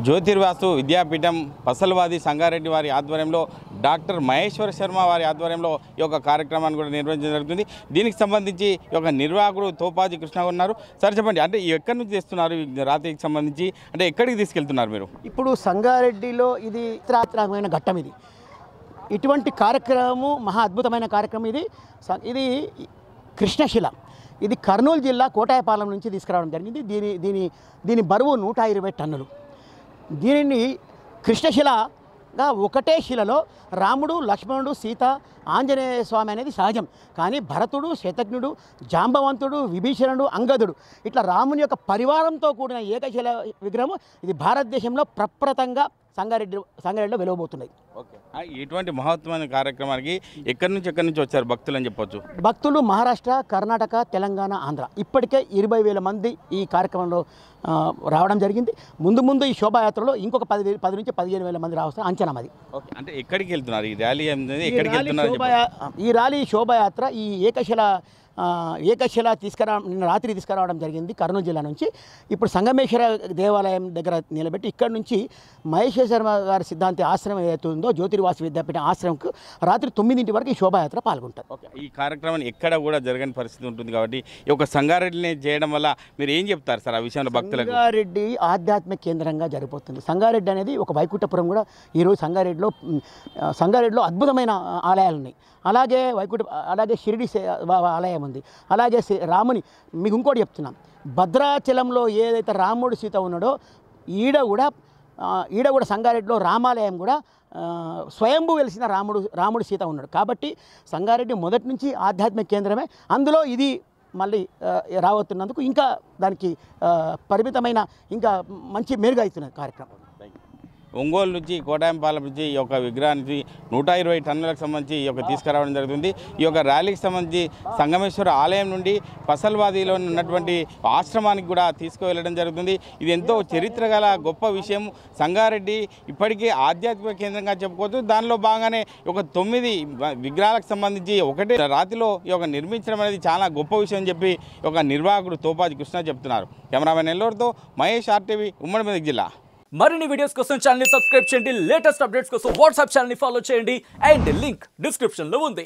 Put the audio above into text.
జ్యోతిర్వాసు విద్యాపీఠం పసల్వాది సంగారెడ్డి వారి ఆధ్వర్యంలో డాక్టర్ మహేశ్వర శర్మ వారి ఆధ్వర్యంలో ఈ యొక్క కార్యక్రమాన్ని కూడా నిర్వహించడం జరుగుతుంది. దీనికి సంబంధించి ఈ యొక్క నిర్వాహకుడు తోపాజీ కృష్ణ ఉన్నారు. సార్ చెప్పండి, అంటే ఎక్కడి నుంచి తెస్తున్నారు రాత్రికి సంబంధించి, అంటే ఎక్కడికి తీసుకెళ్తున్నారు మీరు? ఇప్పుడు సంగారెడ్డిలో ఇది చారిత్రాత్మకమైన ఘట్టం. ఇటువంటి కార్యక్రమం మహా అద్భుతమైన కార్యక్రమం. ఇది కృష్ణశిల. ఇది కర్నూలు జిల్లా కోటాయపాలెం నుంచి తీసుకురావడం జరిగింది. దీని బరువు 120 టన్నులు. దీనిని కృష్ణశిలగా ఒకటే శిలలో రాముడు, లక్ష్మణుడు, సీత, ఆంజనేయ స్వామి అనేది సహజం. కానీ భరతుడు, శతఘ్నుడు, జాంబవంతుడు, విభీషణుడు, అంగదుడు ఇట్లా రాముని యొక్క పరివారంతో కూడిన ఏకశిల విగ్రహం ఇది భారతదేశంలో ప్రప్రథంగా సంగారెడ్డిలో వెలవబోతున్నాయి. ఓకే, ఇటువంటి మహత్వమైన కార్యక్రమానికి ఎక్కడి నుంచి వచ్చారు భక్తులు అని చెప్పొచ్చు? భక్తులు మహారాష్ట్ర, కర్ణాటక, తెలంగాణ, ఆంధ్ర ఇప్పటికే 20,000 మంది ఈ కార్యక్రమంలో రావడం జరిగింది. ముందు ఈ శోభాయాత్రలో ఇంకొక 10 నుంచి 15,000 మంది రావస్తారు అంచనా అది. ఓకే, అంటే ఎక్కడికి వెళ్తున్నారు ఈ ర్యాలీ? ఎక్కడికి వెళ్తున్నారు ఈ ర్యాలీ శోభాయాత్ర ఈ ఏకశిల నిన్న రాత్రి తీసుకురావడం జరిగింది కర్నూలు జిల్లా నుంచి. ఇప్పుడు సంగమేశ్వర దేవాలయం దగ్గర నిలబెట్టి ఇక్కడ నుంచి మహేశ్వర శర్మ గారి సిద్ధాంతి ఆశ్రమం ఏదైతే ఉందో జ్యోతిర్వాసు విద్యాపీఠం ఆశ్రమంకు రాత్రి 9 వరకు ఈ శోభాయాత్ర పాల్గొంటారు. ఓకే, ఈ కార్యక్రమాన్ని ఎక్కడ కూడా జరగని పరిస్థితి ఉంటుంది కాబట్టి ఈ యొక్క సంగారెడ్డిని చేయడం వల్ల మీరు ఏం చెప్తారు సార్ ఆ విషయంలో భక్తులకు? సంగారెడ్డి ఆధ్యాత్మిక కేంద్రంగా జరిగిపోతుంది. సంగారెడ్డి అనేది ఒక వైకుంఠపురం కూడా. ఈరోజు సంగారెడ్డిలో అద్భుతమైన ఆలయాలు ఉన్నాయి. అలాగే షిరిడి ఆలయం ఉంది. అలాగే రాముని మీకు ఇంకోటి చెప్తున్నాం, భద్రాచలంలో ఏదైతే రాముడు సీత ఉన్నాడో ఈడ కూడా సంగారెడ్డిలో రామాలయం కూడా స్వయంభూ వెలిసిన రాముడు సీత ఉన్నాడు. కాబట్టి సంగారెడ్డి మొదటి నుంచి ఆధ్యాత్మిక కేంద్రమే. అందులో ఇది మళ్ళీ రాబోతున్నందుకు ఇంకా దానికి పరిమితమైన ఇంకా మంచి మెరుగు అవుతున్నది కార్యక్రమం. ఒంగోలు నుంచి కోటాయంపాలెం నుంచి ఈ యొక్క విగ్రహానికి 120 టన్నులకు సంబంధించి ఈ యొక్క తీసుకురావడం జరుగుతుంది. ఈ యొక్క ర్యాలీకి సంబంధించి సంగమేశ్వర ఆలయం నుండి పసల్వాదిలో ఉన్నటువంటి ఆశ్రమానికి కూడా తీసుకువెళ్ళడం జరుగుతుంది. ఇది ఎంతో చరిత్ర గల గొప్ప విషయం. సంగారెడ్డి ఇప్పటికీ ఆధ్యాత్మిక కేంద్రంగా చెప్పుకోవచ్చు. దానిలో భాగంగానే ఒక 9 విగ్రహాలకు సంబంధించి ఒకటే రాతిలో ఈ యొక్క నిర్మించడం అనేది చాలా గొప్ప విషయం అని చెప్పి ఒక నిర్వాహకుడు తోపాజీ కృష్ణ చెప్తున్నారు. కెమెరామెన్ నెల్లూరుతో మహేష్, RTV, ఉమ్మడి మెదక్ జిల్లా. మరిన్ని వీడియోస్ కోసం ఛానల్ ని సబ్స్క్రైబ్ చేయండి. లేటెస్ట్ అప్డేట్స్ కోసం వాట్సాప్ ఛానల్ ని ఫాలో చేయండి. అండ్ లింక్ డిస్క్రిప్షన్ లో ఉంది.